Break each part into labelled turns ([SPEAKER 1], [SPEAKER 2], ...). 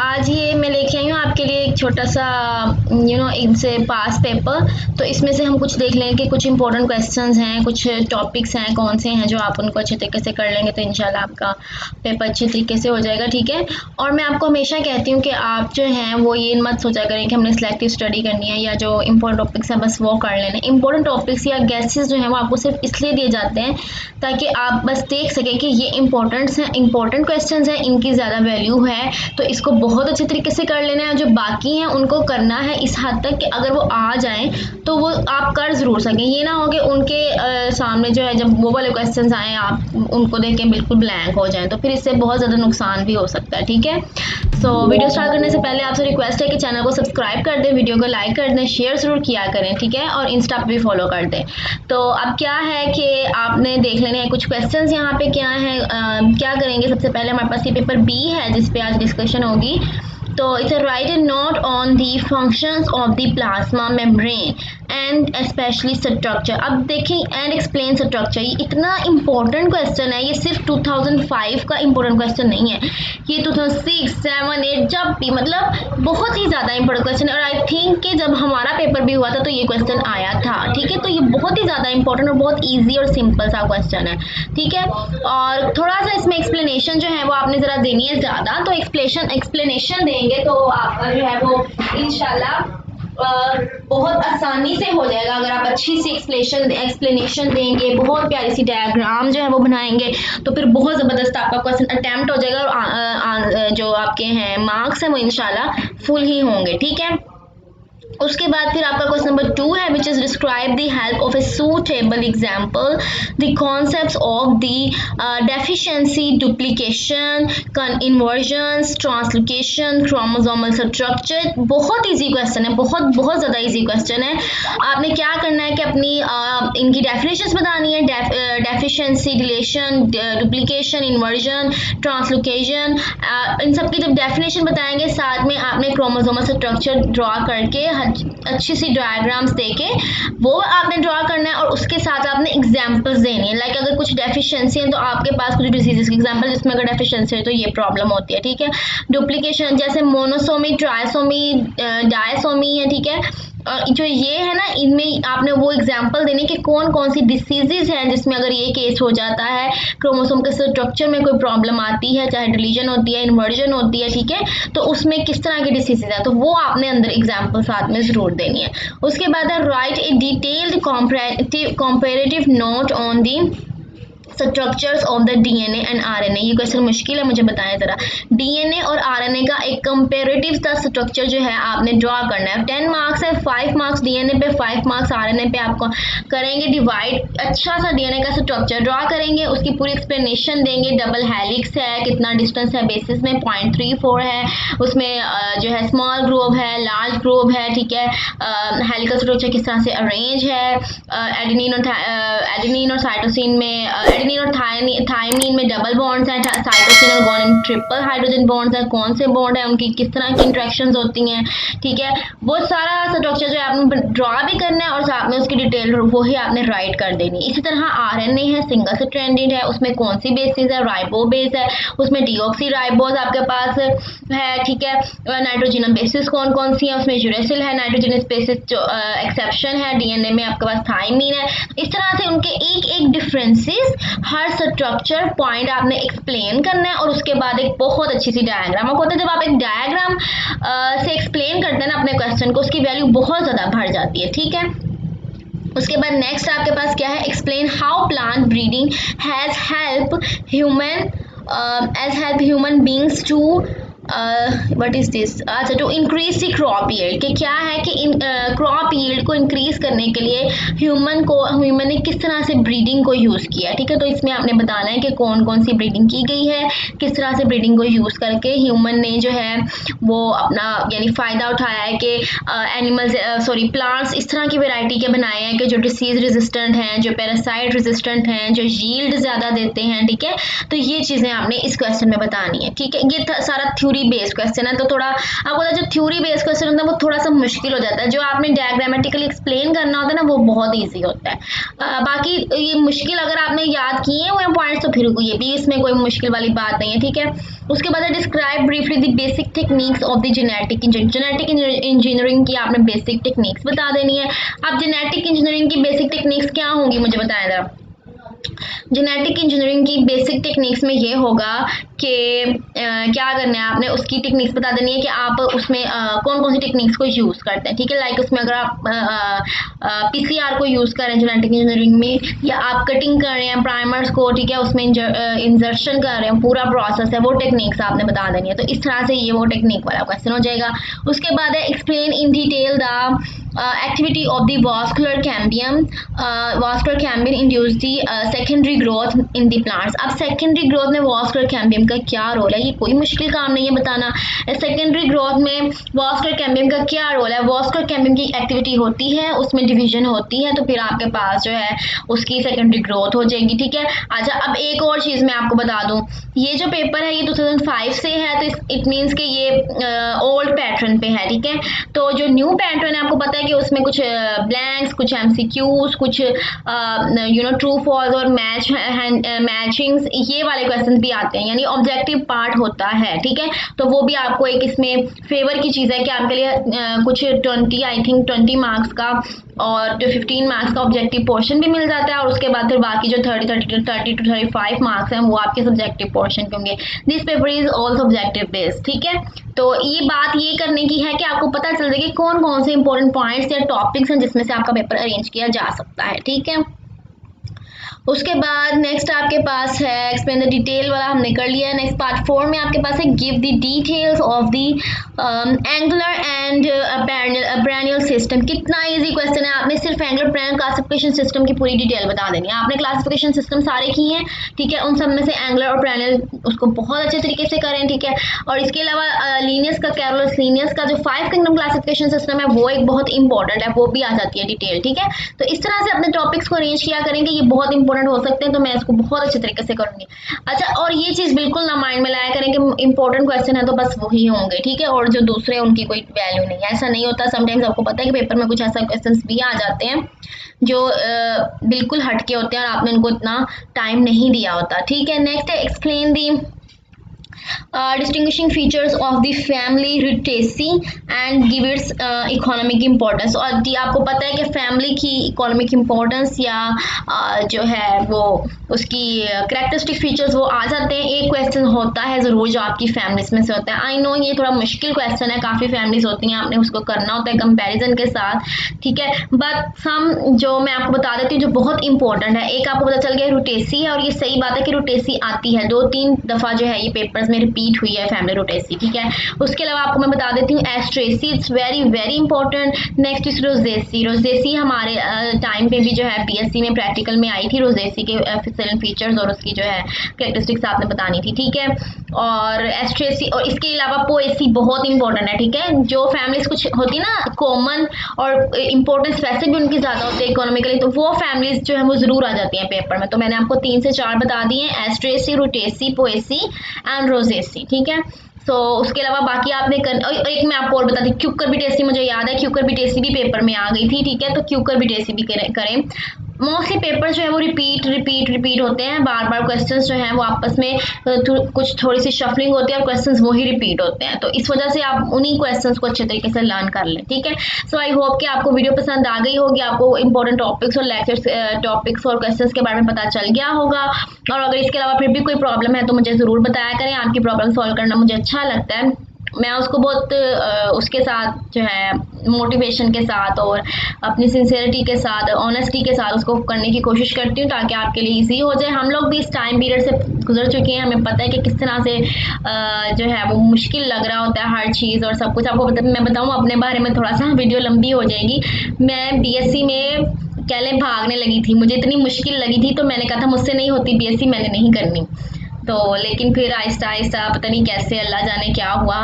[SPEAKER 1] आज ये मैं लेके आई हूँ आपके लिए एक छोटा सा इनसे पास पेपर। तो इसमें से हम कुछ देख लेंगे कि कुछ इंपॉर्टेंट क्वेश्चंस हैं, कुछ टॉपिक्स हैं कौन से हैं जो आप उनको अच्छे तरीके से कर लेंगे तो इंशाल्लाह आपका पेपर अच्छे तरीके से हो जाएगा। ठीक है। और मैं आपको हमेशा कहती हूँ कि आप जो हैं वो ये मत सोचा करें कि हमने सिलेक्टिव स्टडी करनी है या जो इंपॉर्टेंट टॉपिक्स हैं बस वो कर लेने। इंपॉर्टेंट टॉपिक्स या गेसेस जो हैं वो आपको सिर्फ इसलिए दिए जाते हैं ताकि आप बस देख सकें कि ये इंपॉर्टेंट क्वेश्चंस हैं, इनकी ज़्यादा वैल्यू है, तो इसको बहुत अच्छे तरीके से कर लेना है। जो बाकी हैं उनको करना है इस हद तक कि अगर वो आ जाएं तो वो आप कर ज़रूर सकें। ये ना हो कि उनके सामने जो है जब वो वाले क्वेश्चंस आएँ आप उनको देख के बिल्कुल ब्लैंक हो जाएं, तो फिर इससे बहुत ज़्यादा नुकसान भी हो सकता है। ठीक है। सो वीडियो स्टार्ट करने से पहले आपसे रिक्वेस्ट है कि चैनल को सब्सक्राइब कर दें, वीडियो को लाइक कर दें, शेयर ज़रूर किया करें। ठीक है। और इंस्टा पे भी फॉलो कर दें। तो अब क्या है कि आपने देख लेने हैं कुछ क्वेश्चंस यहाँ पे क्या है। क्या करेंगे, सबसे पहले हमारे पास ये पेपर बी है जिस पे आज डिस्कशन होगी। तो it's right A note on the functions of the plasma membrane and specially structure. अब देखें एंड एक्सप्लेन स्ट्रक्चर, ये इतना इंपॉर्टेंट क्वेश्चन है। ये सिर्फ 2005 का इंपॉर्टेंट क्वेश्चन नहीं है, ये 2006, 7, 8 जब भी मतलब बहुत ही ज़्यादा इंपॉर्टेंट क्वेश्चन है। और आई थिंक कि जब हमारा पेपर भी हुआ था तो ये क्वेश्चन आया था। ठीक है। तो ये बहुत ही ज़्यादा इंपॉर्टेंट और बहुत ईजी और सिंपल सा क्वेश्चन है। ठीक है। और थोड़ा सा इसमें एक्सप्लेनेशन जो है वो आपने ज़रा देनी है ज़्यादा, तो एक्सप्लेनेशन देंगे तो आपका जो है वो इंशाल्लाह बहुत आसानी से हो जाएगा। अगर आप अच्छी सी एक्सप्लेनेशन देंगे, बहुत प्यारी सी डायग्राम जो है वो बनाएंगे तो फिर बहुत ज़बरदस्त आपका क्वेश्चन अटेम्प्ट हो जाएगा और जो आपके हैं मार्क्स हैं वो इंशाल्लाह फुल ही होंगे। ठीक है। उसके बाद फिर आपका क्वेश्चन नंबर 2 है which is describe the help of a suitable example the concepts of the deficiency, duplication, inversion, translocation, chromosomal structure. बहुत इजी क्वेश्चन है, बहुत ज़्यादा इजी क्वेश्चन है। आपने क्या करना है कि अपनी इनकी डेफिनेशंस बतानी है, deficiency, deletion, duplication, inversion, translocation, इन सब की जब डेफिनेशन बताएंगे साथ में आपने क्रोमोसोमल स्ट्रक्चर ड्रॉ करके अच्छी सी डायग्राम्स देके वो आपने ड्रॉ करना है और उसके साथ आपने एग्जांपल्स देनी है। लाइक अगर कुछ डेफिशिएंसी है तो आपके पास कुछ डिसीजेस के एग्जांपल जिसमें अगर डेफिशिएंसी है तो ये प्रॉब्लम होती है। ठीक है। डुप्लीकेशन जैसे मोनोसोमी, ट्राइसोमी, डायसोमी है। ठीक है। जो ये है ना इनमें आपने वो एग्जांपल देने कि कौन कौन सी डिसीजेज हैं जिसमें अगर ये केस हो जाता है, क्रोमोसोम के स्ट्रक्चर में कोई प्रॉब्लम आती है, चाहे डिलीजन होती है, इन्वर्जन होती है। ठीक है। तो उसमें किस तरह की डिसीजेज है तो वो आपने अंदर एग्जांपल साथ में जरूर देनी है। उसके बाद है right A detailed comparative note on the structures of the DNA and RNA. ये क्वेश्चन मुश्किल है, मुझे बताएं जरा। डीएनए और आरएनए का एक कंपैरेटिव सा स्ट्रक्चर जो है आपने ड्रॉ करना है। 10 मार्क्स है, 5 मार्क्स डीएनए पे, 5 मार्क्स आरएनए पे आपको करेंगे डिवाइड। अच्छा सा डीएनए का स्ट्रक्चर ड्रॉ करेंगे, उसकी पूरी एक्सप्लेनेशन देंगे। डबल हेलिक्स है, कितना डिस्टेंस है बेसिस में 0.34 है, उसमें जो है स्मॉल ग्रोव है, लार्ज ग्रोव है। ठीक है। हेलिकल स्ट्रक्चर किस तरह से अरेंज है, एडेनिन और साइटोसिन में, एडेनिन और थायमीन में डबल बॉन्ड्स हैं, साइटोसिन और गुआनिन में ट्रिपल हाइड्रोजन बॉन्ड्स हैं। कौन से बॉन्ड हैं, उनकी किस तरह की इंटरेक्शंस होती हैं। ठीक है। वो सारा स्ट्रक्चर जो है आपने ड्रॉ भी करना है और साथ में उसकी डिटेल वो ही आपने राइट कर देनी है। इसी तरह आरएनए है, सिंगल स्ट्रैंडेड है, उसमें कौन सी बेसिस है, राइबो बेस है, उसमें डीऑक्सी राइबोज आपके पास है। ठीक है। नाइट्रोजनस बेसिस कौन कौन सी है, उसमें यूरेसिल है, नाइट्रोजनस बेसिस जो एक्सेप्शन है। डीएनए में आपके पास थायमीन है। इस तरह से उनके एक एक डिफरेंसेस, हर स्ट्रक्चर पॉइंट आपने एक्सप्लेन करना है और उसके बाद एक बहुत अच्छी सी डायग्राम होता है। जब आप एक डायग्राम से एक्सप्लेन करते हैं ना अपने क्वेश्चन को, उसकी वैल्यू बहुत ज़्यादा बढ़ जाती है। ठीक है। उसके बाद नेक्स्ट आपके पास क्या है, explain how plant breeding has help human beings to what is this, अच्छा, to increase the crop yield. कि क्या है कि क्रॉप यील्ड को इंक्रीज करने के लिए ह्यूमन ने किस तरह से ब्रीडिंग को यूज़ किया। ठीक है। तो इसमें आपने बताना है कि कौन कौन सी ब्रीडिंग की गई है, किस तरह से ब्रीडिंग को यूज़ करके ह्यूमन ने जो है वो अपना यानी फ़ायदा उठाया है कि प्लांट्स इस तरह की वेराइटी के बनाए हैं कि जो डिसीज़ रेजिस्टेंट हैं, जो पैरासाइट रेजिस्टेंट हैं, जो यील्ड ज़्यादा देते हैं। ठीक है। तो ये चीज़ें आपने इस क्वेश्चन में बतानी है। ठीक है। ये सारा थ्योरी थ्योरी बेस्ड क्वेश्चन है, तो थोड़ा आपको पता है जो थ्योरी बेस्ड क्वेश्चन होता है वो थोड़ा सा मुश्किल हो जाता है। जो आपने डायग्रामेटिकली एक्सप्लेन करना होता है ना वो बहुत ईजी होता है। बाकी ये मुश्किल अगर आपने याद किए हुए पॉइंट्स तो फिर ये भी इसमें कोई मुश्किल वाली बात नहीं है, ठीक है। उसके बाद है describe briefly the basic techniques of the genetic engineering. Genetic engineering की आपने बेसिक टेक्निक्स बता देनी है। अब जेनेटिक इंजीनियरिंग की बेसिक टेक्निक्स क्या होंगी मुझे बताएं जरा। जेनेटिक इंजीनियरिंग की बेसिक टेक्निक्स में ये होगा कि क्या करना है आपने, उसकी टेक्निक्स बता देनी है कि आप उसमें कौन कौन सी टेक्निक्स को यूज़ करते हैं, ठीक है। लाइक उसमें अगर आप पीसीआर को यूज़ कर रहे हैं जेनेटिक इंजीनियरिंग में, या आप कटिंग कर रहे हैं प्राइमर्स को, ठीक है, उसमें इंजर्शन कर रहे हैं, पूरा प्रोसेस है, वो टेक्निक्स आपने बता देनी है। तो इस तरह से ये वो टेक्निक वाला क्वेश्चन हो जाएगा। उसके बाद है explain in detail the activity of the vascular cambium. Vascular cambium induce the secondary growth in the plants. अब secondary growth में vascular cambium का क्या रोल है, ये कोई मुश्किल काम नहीं है बताना। secondary growth में vascular cambium का क्या रोल है, vascular cambium की एक्टिविटी होती है, उसमें डिवीजन होती है, तो फिर आपके पास जो है उसकी secondary growth हो जाएगी, ठीक है। अच्छा, अब एक और चीज़ मैं आपको बता दूँ, ये जो पेपर है ये 2005 से है, तो इट मीन्स कि ये ओल्ड पैटर्न पे है, ठीक है। तो जो न्यू पैटर्न है आपको पता है कि उसमें कुछ ब्लैंक्स, कुछ एमसीक्यूज, कुछ ट्रू फॉल्स और मैचिंग्स, ये वाले क्वेश्चन भी आते हैं, यानी ऑब्जेक्टिव पार्ट होता है, ठीक है। तो वो भी आपको एक इसमें फेवर की चीज़ है कि आपके लिए कुछ 20 आई थिंक 20 मार्क्स का और जो 15 मार्क्स का ऑब्जेक्टिव पोर्शन भी मिल जाता है, और उसके बाद फिर बाकी जो 30 टू 35 मार्क्स हैं वो आपके सब्जेक्टिव पोर्शन के होंगे। This paper is also objective based, ठीक है। तो ये बात ये करने की है कि आपको पता चल जाए कि कौन कौन से इंपॉर्टेंट पॉइंट्स या टॉपिक्स हैं जिसमें से आपका पेपर अरेंज किया जा सकता है, ठीक है। उसके बाद नेक्स्ट आपके पास है एक्सप्लेन द डिटेल वाला, हमने कर लिया है। नेक्स्ट पार्ट 4 में आपके पास है give the details of the angular and perennial system. कितना इजी क्वेश्चन है, आपने सिर्फ एंगुलर पेरेनियल क्लासिफिकेशन सिस्टम की पूरी डिटेल बता देनी है। आपने क्लासिफिकेशन सिस्टम सारे किए हैं, ठीक है, उन सब में से एंगुलर और पेरेनियल उसको बहुत अच्छे तरीके से करें, ठीक है। और इसके अलावा लीनियस का, कैरोलस लीनियस का जो 5 किंगडम क्लासिफिकेशन सिस्टम है वो एक बहुत इंपॉर्टेंट है, वो भी आ जाती है डिटेल, ठीक है। तो इस तरह से अपने टॉपिक्स को अरेंज किया करेंगे, ये बहुत इंपॉर्टेंट हो सकते हैं, तो मैं इसको बहुत अच्छे तरीके से करूंगी। अच्छा, और ये चीज बिल्कुल ना माइंड में लाया करें कि इंपॉर्टेंट क्वेश्चन है तो बस वही होंगे, ठीक है, और जो दूसरे उनकी कोई वैल्यू नहीं है, ऐसा नहीं होता। समटाइम्स आपको पता है कि पेपर में कुछ ऐसा क्वेश्चंस भी आ जाते हैं जो बिल्कुल हटके होते हैं और आपने उनको इतना टाइम नहीं दिया होता, ठीक है। नेक्स्ट है explain the distinguishing features of the family Rutaceae and give its economic importance। और जी आपको पता है कि फैमिली की इकोनॉमिक इम्पोर्टेंस या जो है वो उसकी करेक्टरिस्टिक फीचर्स वो आ जाते हैं। एक क्वेश्चन होता है ज़रूर जो आपकी फैमिलीज में से होता है। आई नो ये थोड़ा मुश्किल क्वेश्चन है, काफ़ी फैमिलीज होती हैं, आपने उसको करना होता है कंपैरिजन के साथ, ठीक है। बट सम जो मैं आपको बता देती हूँ जो बहुत इंपॉर्टेंट है। एक आपको पता चल गया Rutaceae है, और ये सही बात है कि Rutaceae आती है 2-3 दफ़ा जो है ये पेपर्स में रिपीट हुई है फैमिली Rutaceae, ठीक है। उसके अलावा आपको मैं बता देती हूँ Asteraceae, it's very very important. Next is Rosaceae। Rosaceae हमारे टाइम पे भी जो है B.Sc में प्रैक्टिकल में आई थी, Rosaceae के फिजिकल फीचर्स और उसकी जो है कैरेक्टरिस्टिक्स आपने बतानी थी, ठीक है। और Asteraceae, और इसके अलावा Poaceae बहुत इंपॉर्टेंट है, ठीक है। जो फैमिलीज कुछ होती है ना कॉमन और इंपॉर्टेंस वैसे भी उनकी ज़्यादा होती है इकोनॉमिकली, तो वो फैमिलीज जो है वो ज़रूर आ जाती हैं पेपर में। तो मैंने आपको 3 से 4 बता दिए, Asteraceae, Rutaceae, Poaceae and Rosaceae, ठीक है। तो उसके अलावा बाकी आपने और एक मैं आपको और बता दी Cucurbitaceae, मुझे याद है Cucurbitaceae भी पेपर में आ गई थी, ठीक है। तो Cucurbitaceae भी करें। मोस्टली पेपर जो है वो रिपीट होते हैं, बार बार क्वेश्चंस जो हैं वो आपस में कुछ थोड़ी सी शफलिंग होती है और क्वेश्चंस वही रिपीट होते हैं, तो इस वजह से आप उन्हीं क्वेश्चंस को अच्छे तरीके से लर्न कर लें, ठीक है। सो आई होप कि आपको वीडियो पसंद आ गई होगी, आपको इंपॉर्टेंट टॉपिक्स और लेक्चर्स टॉपिक्स और क्वेश्चंस के बारे में पता चल गया होगा। और अगर इसके अलावा फिर भी कोई प्रॉब्लम है तो मुझे ज़रूर बताया करें, आपकी प्रॉब्लम सॉल्व करना मुझे अच्छा लगता है। मैं उसको बहुत उसके साथ जो है मोटिवेशन के साथ और अपनी सिंसियरिटी के साथ, ऑनेस्टी के साथ उसको करने की कोशिश करती हूँ ताकि आपके लिए इजी हो जाए। हम लोग भी इस टाइम पीरियड से गुजर चुके हैं, हमें पता है कि किस तरह से जो है वो मुश्किल लग रहा होता है हर चीज़ और सब कुछ। आपको मैं बताऊँ अपने बारे में, थोड़ा सा वीडियो लंबी हो जाएगी। मैं B.Sc में कह लें भागने लगी थी, मुझे इतनी मुश्किल लगी थी तो मैंने कहा था मुझसे नहीं होती B.Sc, मैंने नहीं करनी। तो लेकिन फिर आहिस्ता आहिस्ता पता नहीं कैसे, अल्लाह जाने क्या हुआ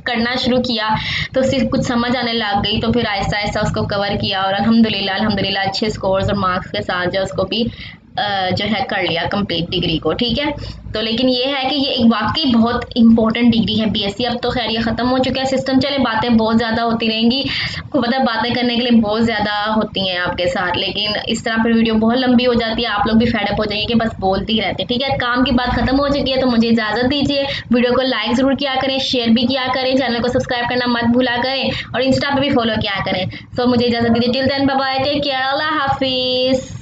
[SPEAKER 1] करना शुरू किया तो सिर्फ कुछ समझ आने लग गई, तो फिर आहिस्ता आहिस्ता उसको कवर किया और अल्हम्दुलिल्लाह अच्छे स्कोर्स और मार्क्स के साथ जो उसको भी जो है कर लिया कंप्लीट डिग्री को, ठीक है। तो लेकिन ये है कि ये एक वाकई बहुत इंपॉर्टेंट डिग्री है बीएससी। अब तो खैर ये ख़त्म हो चुका है सिस्टम, चले बातें बहुत ज़्यादा होती रहेंगी, आपको पता है बातें करने के लिए बहुत ज़्यादा होती हैं आपके साथ, लेकिन इस तरह फिर वीडियो बहुत लंबी हो जाती है, आप लोग भी फेडअप हो जाएंगे कि बस बोलती ही रहते हैं, ठीक है। काम की बात खत्म हो चुकी है, तो मुझे इजाज़त दीजिए। वीडियो को लाइक ज़रूर किया करें, शेयर भी किया करें, चैनल को सब्सक्राइब करना मत भूला करें और इंस्टा पे भी फॉलो किया करें। सो मुझे इजाज़त दीजिए, till then bye bye, take care, अल्लाह हाफिज़।